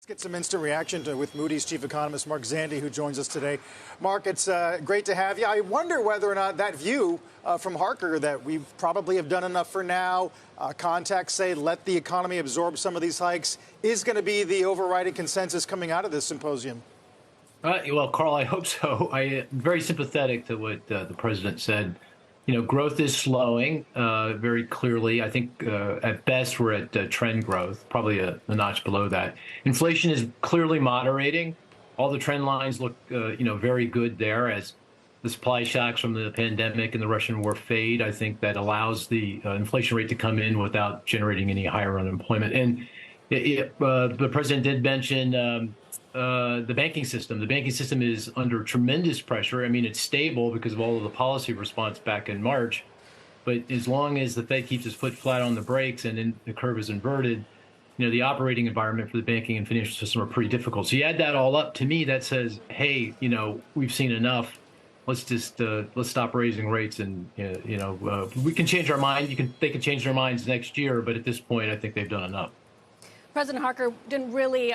Let's get some instant reaction with Moody's chief economist, Mark Zandi, who joins us today. Mark, it's great to have you. I wonder whether or not that view from Harker that we probably have done enough for now, contacts say let the economy absorb some of these hikes, is going to be the overriding consensus coming out of this symposium. Well, Carl, I hope so. I'm very sympathetic to what the president said. You know, growth is slowing very clearly. I think at best we're at trend growth, probably a notch below that. Inflation is clearly moderating. All the trend lines look, very good there as the supply shocks from the pandemic and the Russian war fade. I think that allows the inflation rate to come in without generating any higher unemployment. And the president did mention the banking system. The banking system is under tremendous pressure. I mean, it's stable because of all of the policy response back in March. But as long as the Fed keeps its foot flat on the brakes and the curve is inverted, the operating environment for the banking and financial system are pretty difficult. So you add that all up, to me, that says, hey, we've seen enough. Let's just let's stop raising rates, and we can change our mind. They can change their minds next year, but at this point, I think they've done enough. President Harker didn't really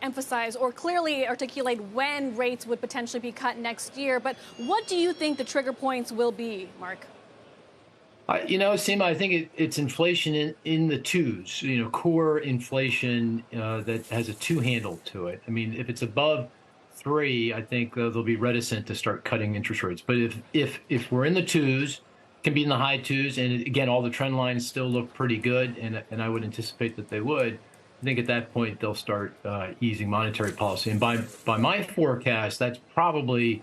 emphasize or clearly articulate when rates would potentially be cut next year. But what do you think the trigger points will be, Mark? Seema, I think it's inflation in the twos, core inflation that has a two handle to it. I mean, if it's above 3, I think they'll be reticent to start cutting interest rates. But if we're in the twos, can be in the high twos, and again, all the trend lines still look pretty good, and I would anticipate that they would. I think at that point they'll start easing monetary policy, and by my forecast, that's probably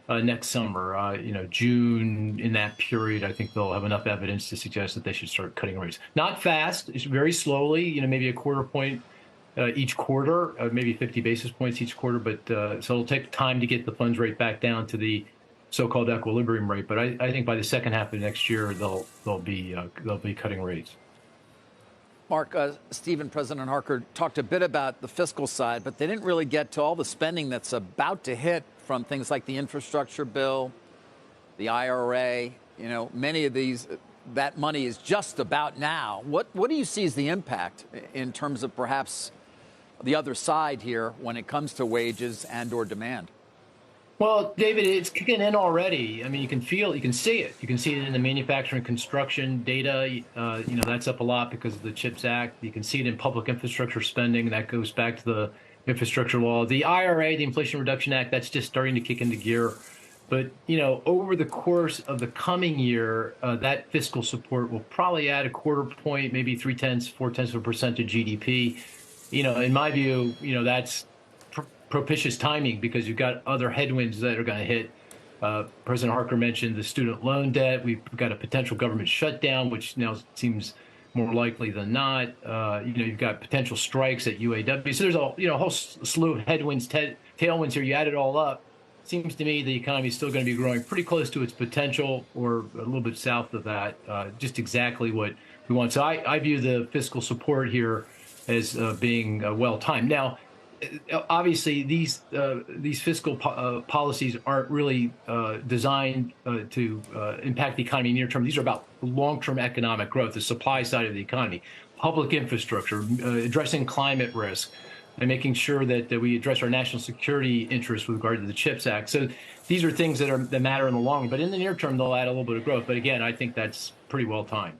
next summer, June. In that period, I think they'll have enough evidence to suggest that they should start cutting rates. Not fast, it's very slowly. Maybe a quarter point each quarter, maybe 50 basis points each quarter. But so it'll take time to get the funds rate back down to the so-called equilibrium rate. But I think by the second half of next year, they'll be cutting rates. Mark, Stephen, President Harker talked a bit about the fiscal side, but they didn't really get to all the spending that's about to hit from things like the infrastructure bill, the IRA. Many of these, that money is just about now. What do you see as the impact in terms of perhaps the other side here when it comes to wages and or demand? Well, David, it's kicking in already. I mean, you can see it. You can see it in the manufacturing construction data. That's up a lot because of the CHIPS Act. You can see it in public infrastructure spending. That goes back to the infrastructure law. The IRA, the Inflation Reduction Act, that's just starting to kick into gear. But, over the course of the coming year, that fiscal support will probably add a quarter point, maybe 0.3%, 0.4% to GDP. In my view, that's propitious timing because you've got other headwinds that are going to hit. President Harker mentioned the student loan debt. We've got a potential government shutdown, which now seems more likely than not. You've got potential strikes at UAW. So there's a whole slew of headwinds, tailwinds here. You add it all up. Seems to me the economy is still going to be growing pretty close to its potential, or a little bit south of that. Just exactly what we want. So I view the fiscal support here as being well timed. Now, obviously, these fiscal policies aren't really designed to impact the economy near term. These are about long-term economic growth, the supply side of the economy, public infrastructure, addressing climate risk, and making sure that we address our national security interests with regard to the CHIPS Act. So these are things that matter in the long run. But in the near term, they'll add a little bit of growth. But again, I think that's pretty well timed.